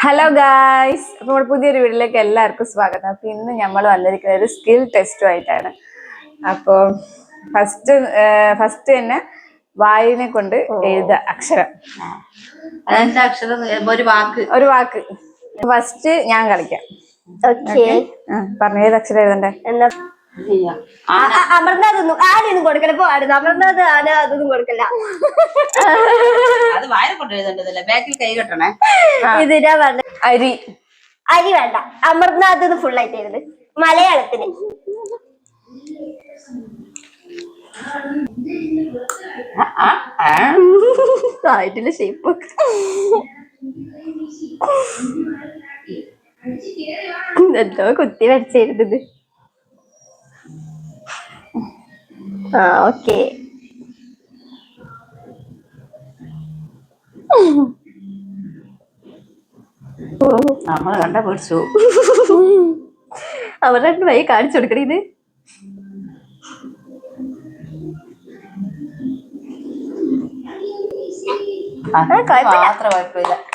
Hello guys, അപ്പോൾ പുതിയൊരു വീഡിയോയിലേക്ക് എല്ലാവർക്കും സ്വാഗതം. അപ്പോൾ ഇന്ന് നമ്മൾ വന്നിരിക്കുന്നത് ഒരു സ്കിൽ ടെസ്റ്റുമായിട്ടാണ്. അപ്പോൾ ഫസ്റ്റ് തന്നെ വായിനെ കൊണ്ട് എഴുതുക അക്ഷരം. ഒരു വാക്ക് ഫസ്റ്റ് ഞാൻ കളിക്കാം. പറഞ്ഞു ഏത് അക്ഷരം എഴുതണ്ടേ? അമർനാഥൊന്നും ആരെയൊന്നും കൊടുക്കല. പോടുന്നു അമർനാഥ് ആന അതൊന്നും കൊടുക്കല്ല. ഇതിനാ പറഞ്ഞ അരി വേണ്ട. അമർനാഥ് ഫുൾ ആയിട്ട് എഴുത് മലയാളത്തിന്. ആയിട്ടില്ല ഷേപ്പ്. എന്തോ കുത്തി വരച്ചെഴുതത്. ഓക്കെ. നമ്മൾ കണ്ട പിടിച്ചു. അവരുടെ വഴി കാണിച്ചു കൊടുക്കണ. ഇത്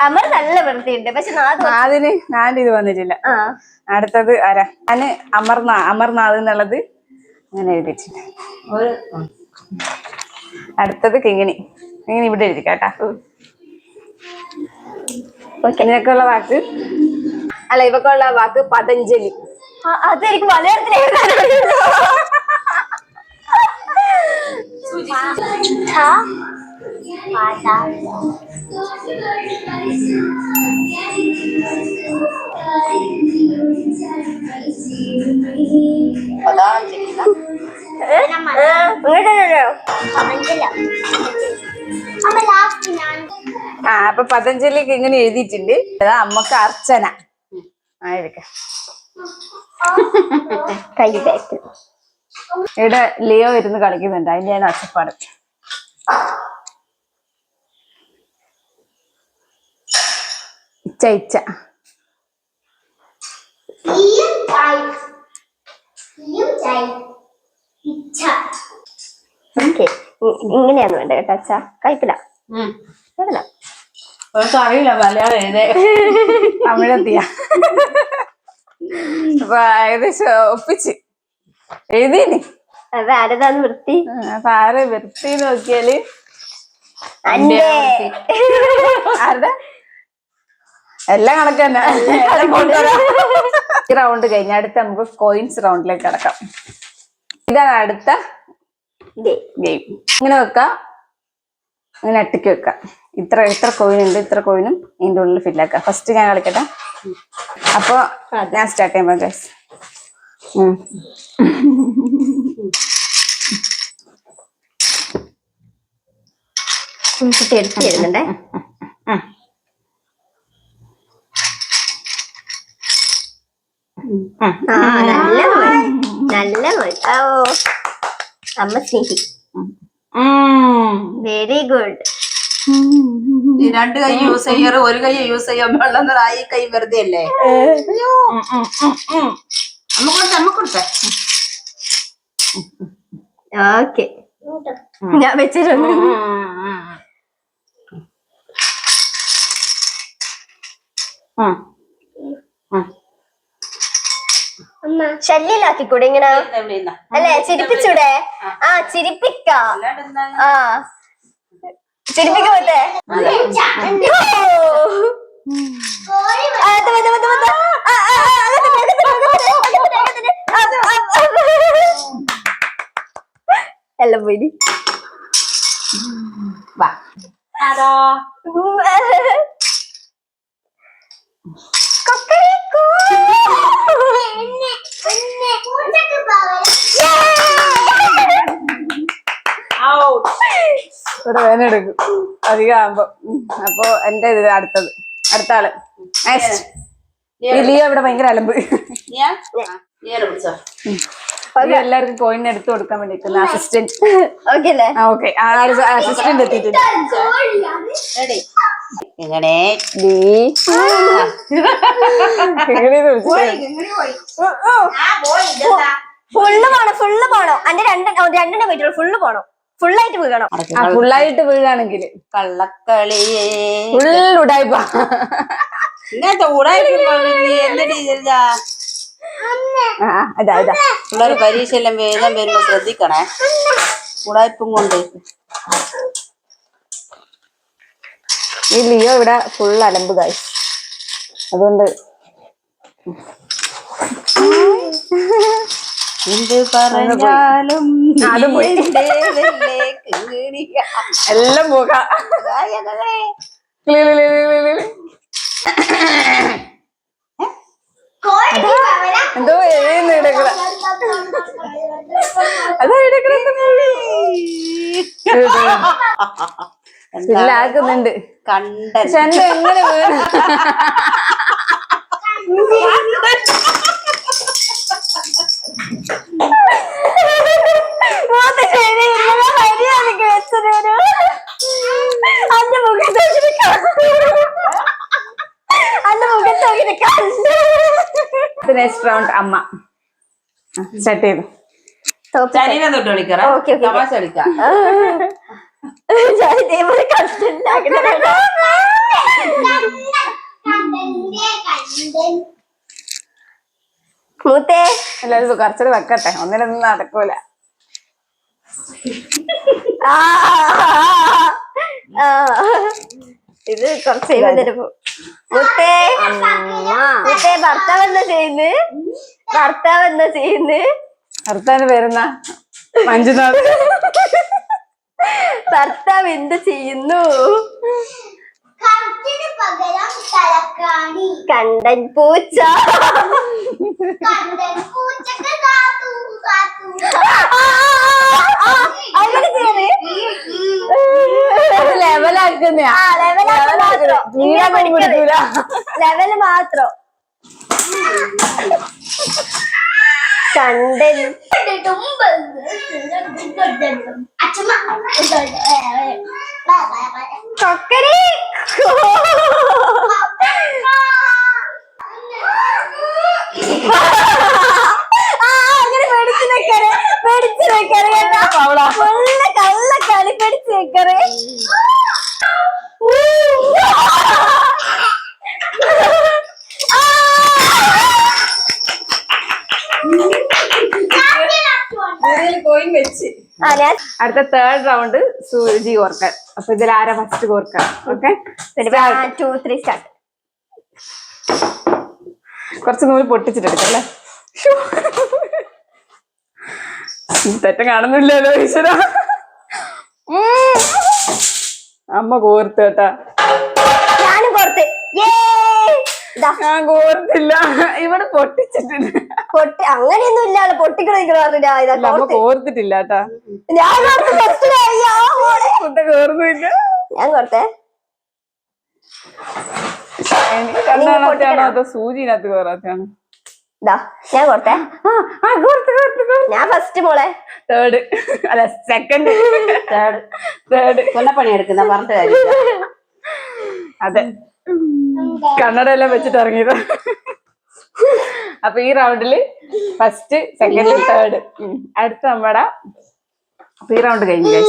അമർ നല്ല വൃത്തിയുണ്ട്. പക്ഷെ നാല് ഇത് വന്നിട്ടില്ല. അടുത്തത് ആരാ? ഞാന് അമർനാഥ് എന്നുള്ളത് അങ്ങനെ എഴുതിച്ചില്ല. അടുത്തത് കിങ്ങിണി ഇവിടെ എഴുതി കേട്ടാ. ഇതിനൊക്കെയുള്ള വാക്ക് അല്ല, ഇവക്കുള്ള വാക്ക് പതഞ്ജലി. അതെനിക്ക് മലയാളത്തിൽ അപ്പൊ പതഞ്ജലിക്ക് ഇങ്ങനെ എഴുതിയിട്ടുണ്ട്. അമ്മക്ക് അർച്ചന ആയിരിക്കാം. ഇവിടെ ലിയോ ഇരുന്ന് കളിക്കുന്നുണ്ട്, അതിന്റെയാണ് ഒച്ചപ്പാട്. ഇച്ച ഇങ്ങനെയാന്ന് വേണ്ട കേട്ടോ. അച്ഛാ കഴിപ്പില്ല. അറിയില്ല മലയാളം എഴുതേ, തമിഴെത്തിയ. അപ്പൊ ഏകദേശം ഒപ്പിച്ച് എഴുതീനി. അത് ആരതാന്ന് വൃത്തി. അപ്പൊ ആരെ വൃത്തി നോക്കിയാല് ആരുടെ എല്ലാം കണക്ക് തന്നെ. ഈ റൗണ്ട് കഴിഞ്ഞ അടുത്ത നമുക്ക് കോയിൻസ് റൗണ്ടിലേക്ക് കിടക്കാം. ഇതാണ് അടുത്ത ഗെയിം. ഇങ്ങനെ വെക്കാം, ഇങ്ങനെ അട്ടിക്ക് വെക്കാം. ഇത്ര കോയിൻ ഉണ്ട്, ഇത്ര കോയിനും ഇതിന്റെ ഉള്ളിൽ ഫില്ലാക്കാം. ഫസ്റ്റ് ഞാൻ കളിക്കട്ടെ. അപ്പൊ ഞാൻ സ്റ്റാർട്ട് ചെയ്യാൻ ഗൈസ്. എടുത്തിരുന്നുണ്ടേ. നല്ല മോൻ. ഓ അമ്മ സ്നേഹി. Very good. ഈ രണ്ട് കൈ യൂസ് ചെയ്യാറ്, ഒരു കൈ യൂസ് ചെയ്യാൻ പാടില്ല. ഈ കൈ വെറുതെ അല്ലേ? അമ്മ കൊടുത്തേ. ഓക്കെ, ഞാൻ വെച്ചിട്ടുണ്ട്. ശല്യലാക്കിക്കൂടെ ഇങ്ങനെ? അല്ലെ ചിരിപ്പിച്ചൂടെ? ചിരിപ്പിക്കാം. ചിരിപ്പിക്ക പറ്റേ? എല്ലാം പോയി. ഇവിടെ വേന എടുക്കും അധികം ആകുമ്പോ. അപ്പൊ എന്റെ ഇത് അടുത്ത ആള് നെക്സ്റ്റ്. ലിയോ ഇവിടെ ഭയങ്കര അലമ്പ്. എല്ലാവർക്കും കോയിൻ എടുത്തു കൊടുക്കാൻ വേണ്ടി അസിസ്റ്റന്റ്. ഓക്കെ, അസിസ്റ്റന്റ് എത്തിയിട്ടുണ്ട്. ഫുള്ള് പോണോ? അന്റെ രണ്ടെണ്ണം പറ്റുള്ളൂ. ഫുള്ള് പോണോ? ഫുള്ളായിട്ട് വീഴണം. ഫുള്ളായിട്ട് വീഴാണെങ്കിൽ കള്ളക്കളിയേ ഫുൾ ഉടായിപ്പ. ഇങ്ങനത്തെ ഉടായ്പ എന്നിട്ട് ഇതാ അതാ അതാ പിള്ളേർ പരീക്ഷ എല്ലാം വേഗം വരുമ്പോ ശ്രദ്ധിക്കണേ ഉടായ്പും കൊണ്ട്. ഈ ലിയോ ഇവിടെ ഫുൾ അലമ്പ് കായ്, അതുകൊണ്ട് എന്ത് പറഞ്ഞാലും അത് പോയി. എല്ലാം പോകാം. എന്തോ എഴുതുന്നു ഇടക്കള, അതാ ഇടക്കള ആക്കുന്നുണ്ട്. കണ്ടൻ പക്ഷെ എന്റെ എങ്ങനെ വീണ് നെക്സ്റ്റ് റൗണ്ട് അമ്മ സ്റ്റാർട്ട് ചെയ്തു. ശരീരം തൊട്ട് കളിക്കറ തമാശ കളിക്കാം. മൂത്തേ എല്ലാരും കുറച്ചൊരു വെക്കട്ടെ, ഒന്നിനൊന്നും നടക്കൂല. ഇത് കുറച്ച് കഴിയുമ്പോ മുത്തേ മുത്തേ ഭർത്താവ് എന്താ ചെയ്യുന്നു? ഭർത്താവ് എന്താ ചെയ്യുന്നു? ഭർത്താവിന് പേരുന്ന മഞ്ജുനാഥ്. ഭർത്താവ് എന്ത് ചെയ്യുന്നു? കണ്ടൻ പൂച്ച. അങ്ങനെ ചെയ്യണേ ലെവലാക്കുന്ന ലെവല് മാത്രം. കണ്ടൻ കൊക്കരി അങ്ങനെ പേടിച്ചു നിക്കറേ, പേടിച്ചു നിക്കറേ കേട്ടാ. ഫുള്ള് കള്ളക്കളി, പേടിച്ചു നിക്കറേ. കോയിൻ വെച്ച് അടുത്ത തേർഡ് റൗണ്ട് സൂചി കോർക്കാൻ. അപ്പൊ ഇതിൽ ആരാ ഫസ്റ്റ് കോർക്കാൻ? Okay, 1 2 3 start. കുറച്ച് നൂല് പൊട്ടിച്ചിട്ടെടുക്കല്ലേ. തെറ്റം കാണുന്നില്ലല്ലോ ഈശ്വര. അമ്മ കോർത്ത് കേട്ടാ, ഞാനും കോർത്ത്. ഞാൻ കോർത്തില്ല, ഇവിടെ പൊട്ടിച്ചിട്ടുണ്ട്. പൊട്ടി അങ്ങനെയൊന്നും ഇല്ലാതെ പൊട്ടിക്കളിക്കുന്ന അമ്മ കോർത്തിട്ടില്ല കേട്ടാ. ഞാൻ കേറുന്നില്ല. ഞാൻ കോർത്തേ. കണ്ണാണോ അതോ സൂചിനകത്ത് കയറാത്താണ്? ഞാൻ കോർത്തേ. ഞാൻ ഫസ്റ്റ് മോളെ. തേർഡ് അല്ല സെക്കൻഡ്. തേർഡ് കൊല്ലപ്പണി എടുക്കുന്ന പറഞ്ഞിട്ട് കാര്യം. അതെ, കണ്ണട എല്ലാം വെച്ചിട്ട് ഇറങ്ങിയത്. അപ്പൊ ഈ റൗണ്ടില് ഫസ്റ്റ് സെക്കൻഡ് തേർഡ്. അടുത്ത നമ്മടെ ഈ റൗണ്ട് കഴിഞ്ഞു.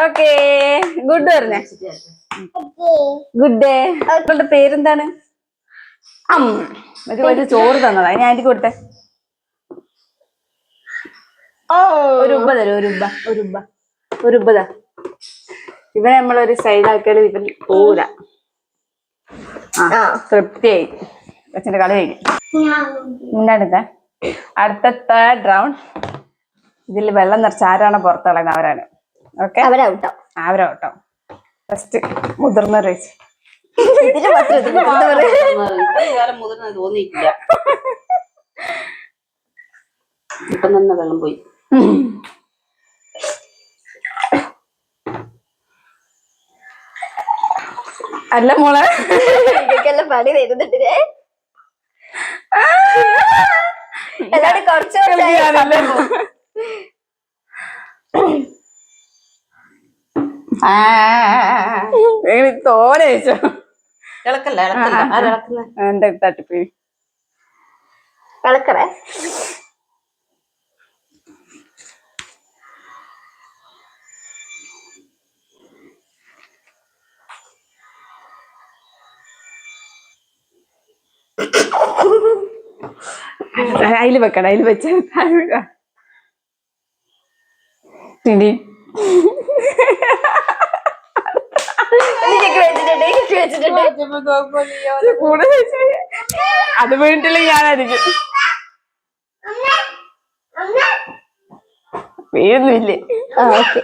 ഓക്കെ ഗുഡ് പറഞ്ഞേ. Good day. അവരുടെ പേരെന്താണ്? ഒരു ചോറ് തന്നതാ, ഞാൻ ആന്റിക്ക് കൊടുത്തേ. ഒരു ഉബ്ബ തരും, ഒരു ഉബ്ബ താ. ഇവനെ നമ്മളൊരു സൈഡാക്കിയാലും ഇവൻ പോകൂല. തൃപ്തിയായി, അച്ഛൻ്റെ കളി കഴിഞ്ഞു. എന്താണിത്? അടുത്ത തേർഡ് റൗണ്ട്. ഇതിൽ വെള്ളം നിറച്ച് ആരാണോ പുറത്ത് കളയുന്നത് അവരാണ്. ഓക്കെ, അവരൗട്ടോ. ഫസ്റ്റ് മുതിർന്ന റേസ്. മുതിർന്ന തോന്നിയിട്ടില്ല. ഇപ്പം തന്നെ വെള്ളം പോയി. അല്ല മോളെ, ഇതൊക്കെല്ലാം പണി തരുന്നുണ്ട്. എല്ലാരും കുറച്ച് തോനെ കഴിച്ചോ? ഇളക്കല്ല ഇളക്കല്ല, ആരിളക്കുന്ന എന്റെ തട്ടിപ്പി ഇളക്കറേ. അതില് വെക്കണം, അതില് വെച്ച കൂടെ അത് വീട്ടില്ലെങ്കിൽ ഞാനായിരിക്കും. വീഴുന്നില്ലേ? ഓക്കെ.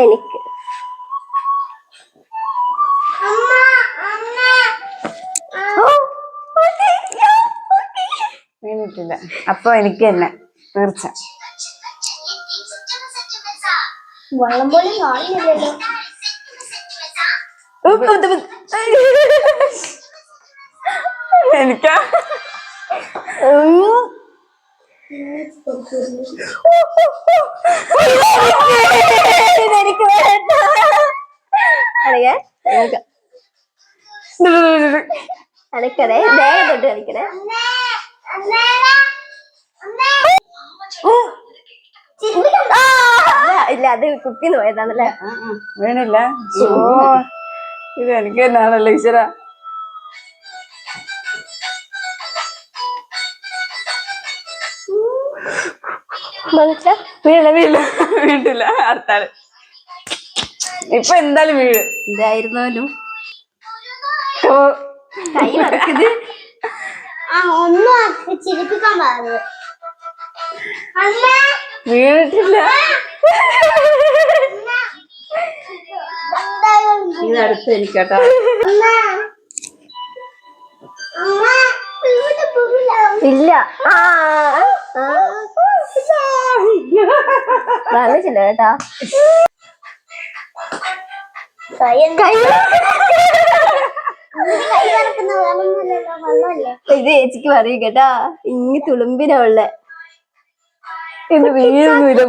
എനിക്ക് വീണിട്ടില്ല. അപ്പൊ എനിക്ക് തന്നെ തീർച്ച. വെള്ളം പോലും കാണുന്നില്ലല്ലോ. എനിക്കാ ഇതെനിക്ക് വേണ്ട. കളിക്കണേ, ദേഹം തൊട്ട് കളിക്കണേ. ഇല്ല, അത് കുപ്പിന്ന് പോയതാണല്ലേ. വീണില്ല. ഓ ഇത് എനിക്ക് തന്നെയാണല്ലോ ഈശ്വര. വീണില്ല വീണില്ല വീണിട്ടില്ല. അടുത്താള് ഇപ്പൊ എന്തായാലും വീഴ്. ഇതായിരുന്നാലും ഓ കൈ വറക്കുന്നത്. ഒന്നും ചിരിപ്പിക്കാൻ പാടില്ല. വീണിട്ടില്ല. ഇതടുത്ത് എനിക്കട്ടോ. ഇല്ല. വാങ്ങിച്ചില്ല കേട്ടാ. ഇത് ചേച്ചിക്ക് പറയും കേട്ടാ. ഇങ്ങ് തുളുമ്പിനാ ഉള്ളേ. ഇത് വീഴുന്നില്ല.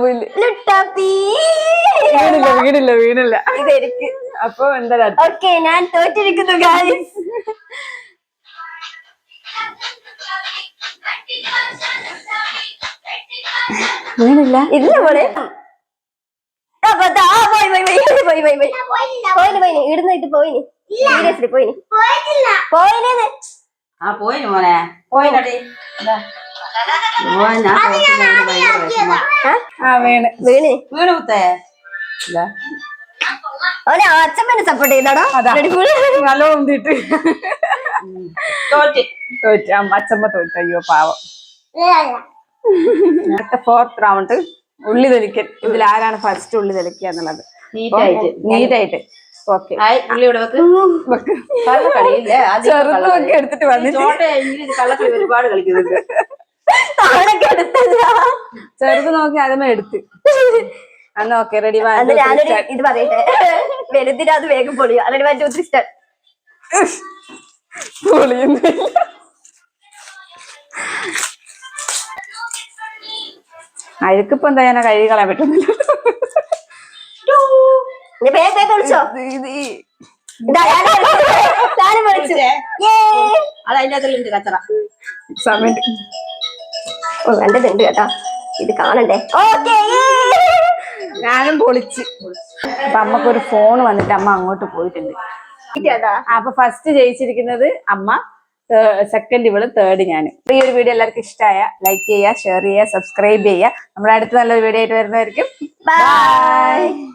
വീണില്ല വീണില്ല വീണില്ല. ഇതെനിക്ക്. അപ്പൊ എന്താ? ഓക്കെ, ഞാൻ തോറ്റിരിക്കുന്നു ഗായ്സ്. വീണില്ല. ഇല്ല മോളെ. ഇടുന്നിട്ട് പോയിന്. സീരിയസ്ലി പോയിന്. പോയിന്. ആ പോയിന് മോനെ, പോയിനടി. ഞാൻ ഭയങ്കര വിഷമം. വീണ് വീണ് വീണ് കുത്തേ. അവനെ അച്ഛമ്മനെ സപ്പോർട്ട് ചെയ്താടോ. നല്ലോണം ഉന്തിട്ട് തോറ്റ് തോറ്റ്. അച്ഛമ്മ തോറ്റ്. അയ്യോ പാവം. അടുത്ത 4th റൗണ്ട് ഉള്ളി തൊലിക്കൽ. ഇതിൽ ആരാണ് ഫസ്റ്റ് ഉള്ളി തൊലിക്കുക എന്നുള്ളത് നീറ്റായിട്ട്. ഓക്കെ, ഉള്ളിവിടെ വെക്ക്. കള്ളക്കളിയില്ലേ? ചെറുതൊക്കെ എടുത്തിട്ട് വന്നിട്ട് കള്ളക്കളി ഒരുപാട് കളിക്കുന്നുണ്ട്. ചെറുത് നോക്കി അതമ്മ എടുത്ത്. അന്ന് ഓക്കെ, റെഡി. ഞാനൊരു ഇത് പറയട്ടെ. വലുതിന് അത് വേഗം പൊളിയോ. Ready 1 2 3 start. പൊളിയുന്നില്ല. അഴുക്കിപ്പോ എന്താ ഞാൻ കഴുകി കളയാൻ പറ്റുന്നില്ല. വിളിച്ചോ. അതിന്റെ അതിലുണ്ട് കച്ചറ. സമയം കണ്ടതുണ്ട് കേട്ടാ. ഇത് കാണണ്ടേ. ഓക്കെ, ഞാനും പൊളിച്ച്. അപ്പൊ അമ്മക്കൊരു ഫോൺ വന്നിട്ട് അമ്മ അങ്ങോട്ട് പോയിട്ടുണ്ട്. അപ്പൊ ഫസ്റ്റ് ജയിച്ചിരിക്കുന്നത് അമ്മ, സെക്കൻഡ് ഇവള്, തേർഡ് ഞാൻ. ഈ ഒരു വീഡിയോ എല്ലാവർക്കും ഇഷ്ടമായ ലൈക്ക് ചെയ്യുക, ഷെയർ ചെയ്യുക, സബ്സ്ക്രൈബ് ചെയ്യുക. നമ്മുടെ അടുത്ത നല്ലൊരു വീഡിയോ ആയിട്ട് വരുന്നതായിരിക്കും. ബൈ.